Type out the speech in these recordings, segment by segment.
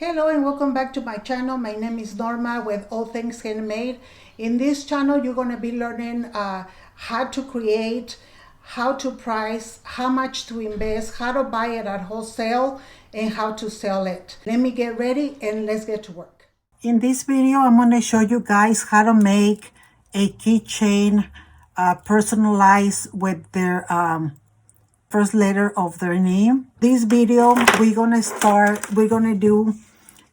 Hello and welcome back to my channel. My name is Norma with All Things Handmade. In this channel, you're going to be learning how to create, how to price, how much to invest, how to buy it at wholesale, and how to sell it. Let me get ready and let's get to work. In this video, I'm going to show you guys how to make a keychain personalized with their first letter of their name. This video, we're going to do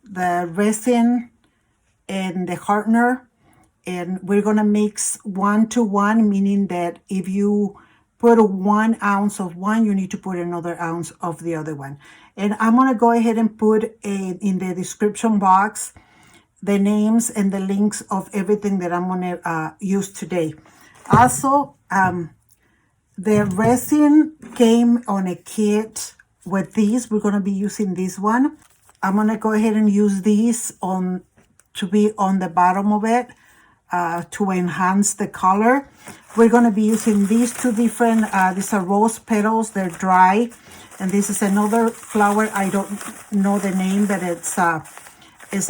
the resin and the hardener, and we're going to mix 1 to 1, meaning that if you put 1 ounce of one, you need to put another ounce of the other one. And I'm going to go ahead and put in the description box the names and the links of everything that I'm going to use today. Also, the resin came on a kit with these. We're going to be using this one. I'm going to go ahead and use these to be on the bottom of it to enhance the color. We're going to be using these two different, these are rose petals. They're dry. And this is another flower. I don't know the name, but it's a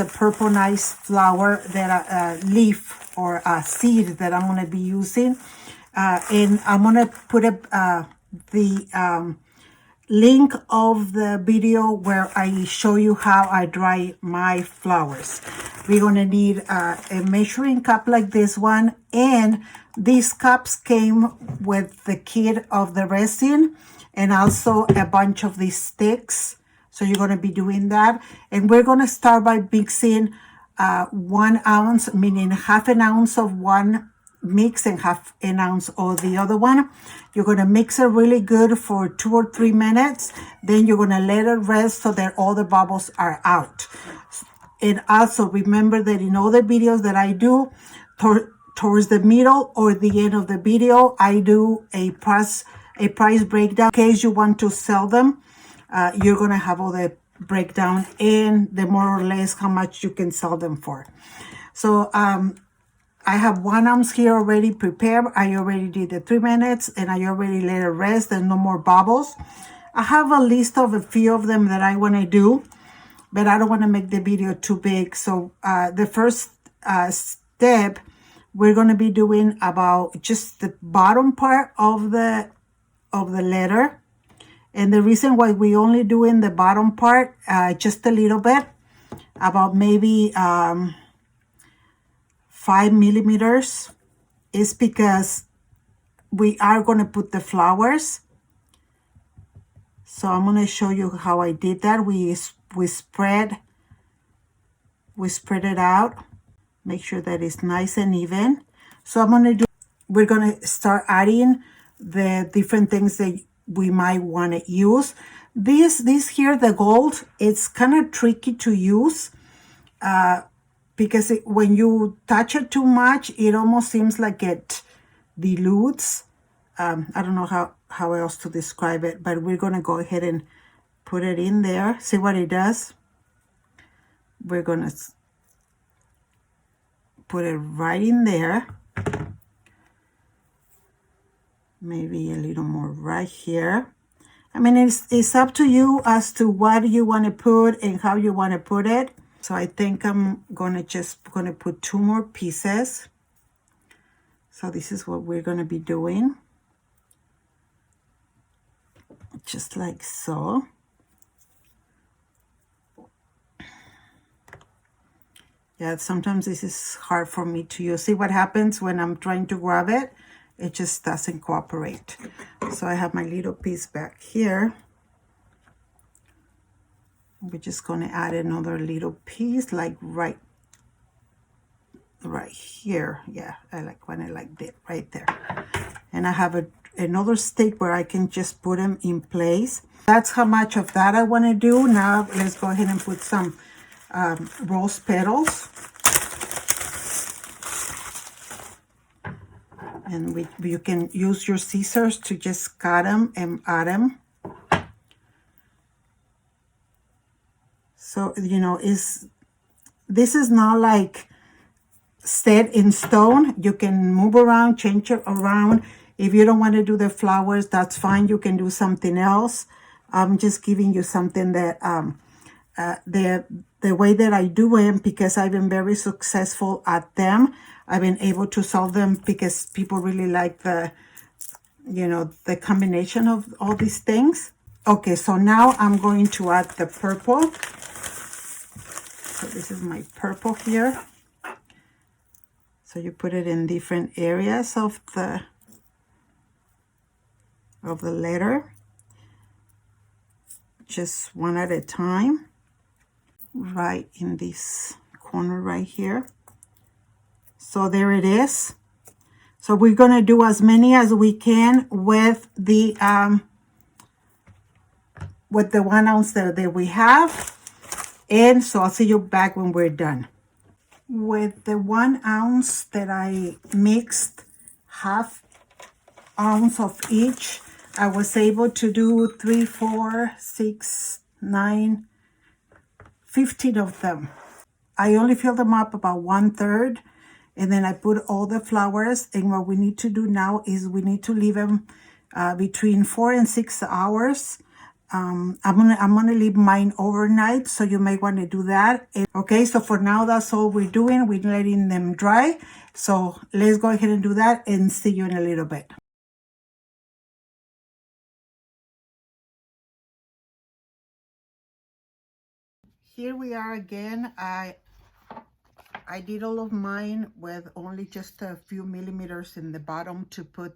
purple nice flower, that a leaf or a seed that I'm going to be using. And I'm going to put the link of the video where I show you how I dry my flowers. We're going to need a measuring cup like this one, and these cups came with the kit of the resin and also a bunch of these sticks. So you're going to be doing that, and we're going to start by mixing 1 ounce, meaning half an ounce of one mix and half an ounce of the other one. You're going to mix it really good for 2 or 3 minutes. Then you're going to let it rest so that all the bubbles are out. And also remember that in all the videos that I do, towards the middle or the end of the video, I do a price breakdown. In case you want to sell them, you're going to have all the breakdown and the more or less how much you can sell them for. So I have 1 ounce here already prepared. I already did the 3 minutes and I already let it rest. There's no more bubbles. I have a list of a few of them that I want to do, but I don't want to make the video too big. So the first step, we're going to be doing about just the bottom part of the letter. And the reason why we only doing the bottom part, just a little bit, about maybe 5 millimeters, is because we are going to put the flowers. So I'm going to show you how I did that. We spread it out, make sure that it's nice and even. So we're going to start adding the different things that we might want to use. This here, the gold, it's kind of tricky to use. Because when you touch it too much, it almost seems like it dilutes. I don't know how else to describe it, but we're going to go ahead and put it in there. See what it does? We're going to put it right in there. Maybe a little more right here. I mean, it's up to you as to what you want to put and how you want to put it. So I think I'm gonna put 2 more pieces. So this is what we're gonna be doing. Just like so. Yeah, sometimes this is hard for me to use. See what happens when I'm trying to grab it? It just doesn't cooperate. So I have my little piece back here. We're just going to add another little piece, like right here. Yeah, I like when I like that right there. And I have another stick where I can just put them in place. That's how much of that I want to do. Now let's go ahead and put some rose petals. And you can use your scissors to just cut them and add them. So, you know, this is not like set in stone. You can move around, change it around. If you don't want to do the flowers, that's fine. You can do something else. I'm just giving you something that the the way that I do them, because I've been very successful at them. I've been able to sell them because people really like the, you know, the combination of all these things. Okay, so now I'm going to add the purple. So this is my purple here. So you put it in different areas of the letter, just one at a time, right in this corner right here. So there it is. So we're gonna do as many as we can with the 1 ounce that we have. And so I'll see you back when we're done. With the 1 ounce that I mixed, half ounce of each, I was able to do 3, 4, 6, 9, 15 of them. I only filled them up about 1/3, and then I put all the flowers. And what we need to do now is we need to leave them between 4 and 6 hours. I'm gonna leave mine overnight, so you may want to do that. Okay, so for now that's all we're doing. We're letting them dry. So let's go ahead and do that and see you in a little bit. Here we are again. I did all of mine with only just a few millimeters in the bottom to put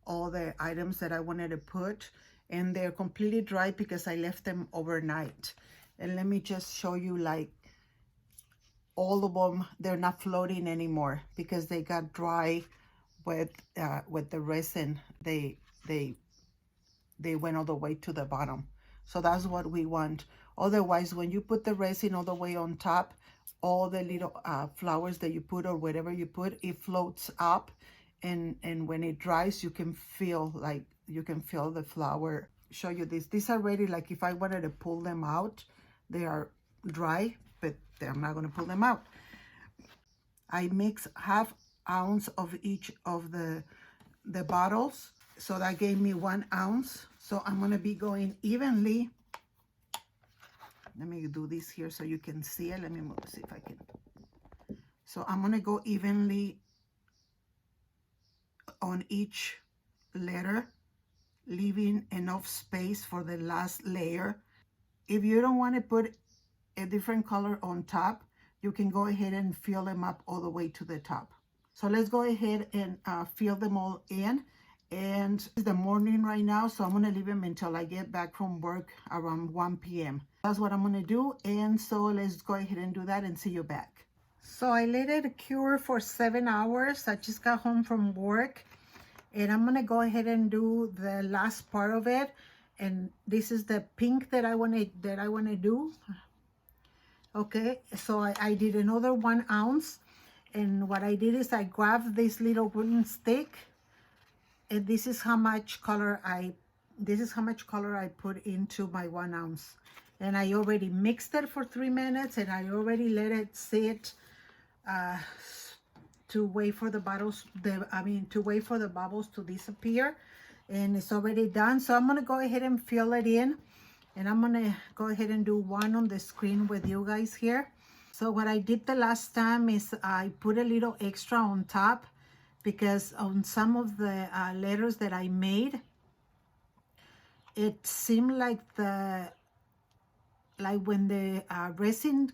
all the items that I wanted to put, and they're completely dry because I left them overnight. And let me just show you, like, all of them, they're not floating anymore because they got dry with the resin. They went all the way to the bottom. So that's what we want. Otherwise, when you put the resin all the way on top, all the little flowers that you put or whatever you put, it floats up, and when it dries, you can feel the flower. Show you this. These are ready. Like, if I wanted to pull them out, they are dry, but I'm not going to pull them out. I mix half ounce of each of the bottles, so that gave me 1 ounce. So I'm going to be going evenly. Let me do this here so you can see it. Let me move, see if I can. So I'm going to go evenly on each letter, leaving enough space for the last layer. If you don't want to put a different color on top, you can go ahead and fill them up all the way to the top. So let's go ahead and fill them all in. And it's the morning right now, so I'm going to leave them until I get back from work around 1 p.m. That's what I'm going to do. And so let's go ahead and do that and see you back. So I let it cure for 7 hours. I just got home from work, and I'm going to go ahead and do the last part of it. And this is the pink that I want to do. Okay, so I did another 1 ounce, and what I did is I grabbed this little wooden stick, and this is how much color I put into my 1 ounce. And I already mixed it for 3 minutes, and I already let it sit to wait for the bubbles to disappear. And it's already done. So I'm gonna go ahead and fill it in, and I'm gonna go ahead and do one on the screen with you guys here. So what I did the last time is I put a little extra on top, because on some of the letters that I made, it seemed like when the resin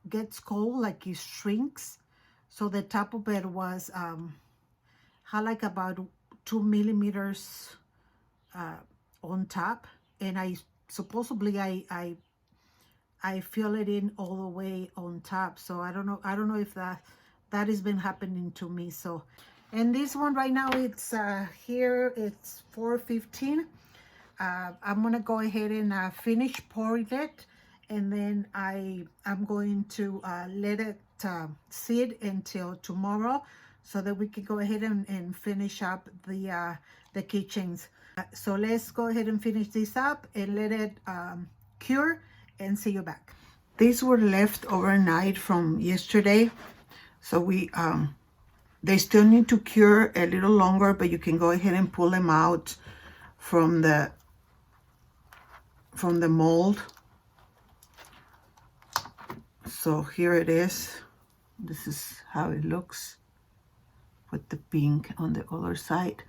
gets cold, like it shrinks. So the top of it was had like about 2 millimeters on top, and I fill it in all the way on top. So I don't know if that has been happening to me. So, and this one right now, it's here, it's 4:15. I'm gonna go ahead and finish pouring it, and then I'm going to let it sit until tomorrow, so that we can go ahead and finish up the keychains. So let's go ahead and finish this up and let it cure, and see you back. These were left overnight from yesterday, so they still need to cure a little longer, but you can go ahead and pull them out from the mold. So here it is. This is how it looks with the pink on the other side.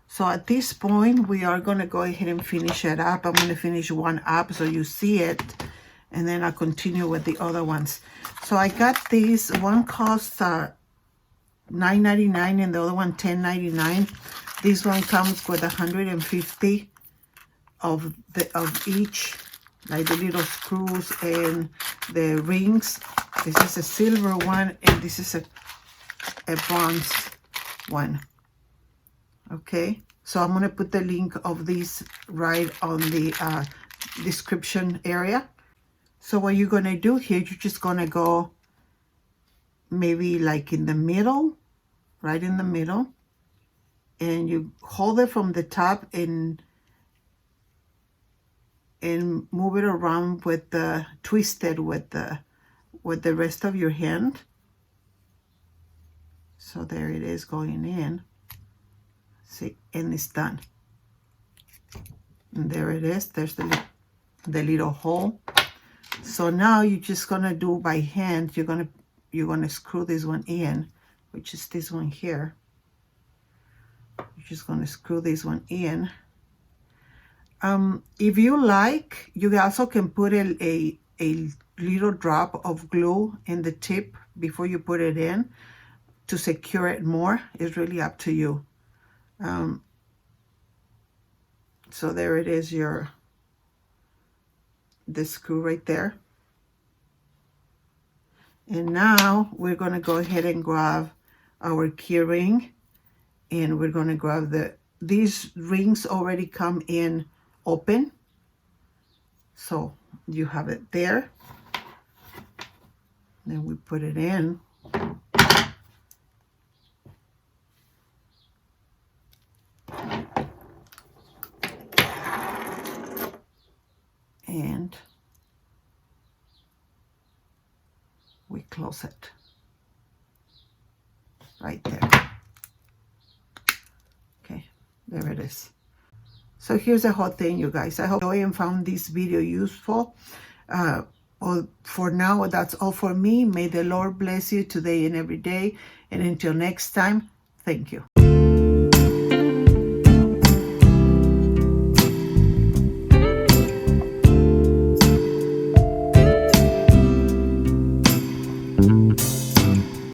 So at this point, we are going to go ahead and finish it up. I'm going to finish one up so you see it, and then I'll continue with the other ones. So I got these. One costs $9.99 and the other one $10.99. This one comes with 150 of each, like the little screws and the rings. This is a silver one, and this is a bronze one. Okay, so I'm going to put the link of these right on the description area. So what you're going to do here, you're just going to go maybe like in the middle, right in the middle, and you hold it from the top and move it around with the twisted with the rest of your hand. So there it is going in. See, and it's done. And there it is. There's the little hole. So now you're just gonna do by hand. You're gonna screw this one in, which is this one here. You're just gonna screw this one in. If you like, you also can put a little drop of glue in the tip before you put it in to secure it more. It's really up to you. So there it is, the screw right there. And now we're going to go ahead and grab our key ring, and we're going to grab these rings already come in open. So you have it there. Then we put it in. And we close it right there. Okay, there it is. So here's the whole thing, you guys. I hope you enjoyed and found this video useful. Well, for now, that's all for me. May the Lord bless you today and every day. And until next time, thank you.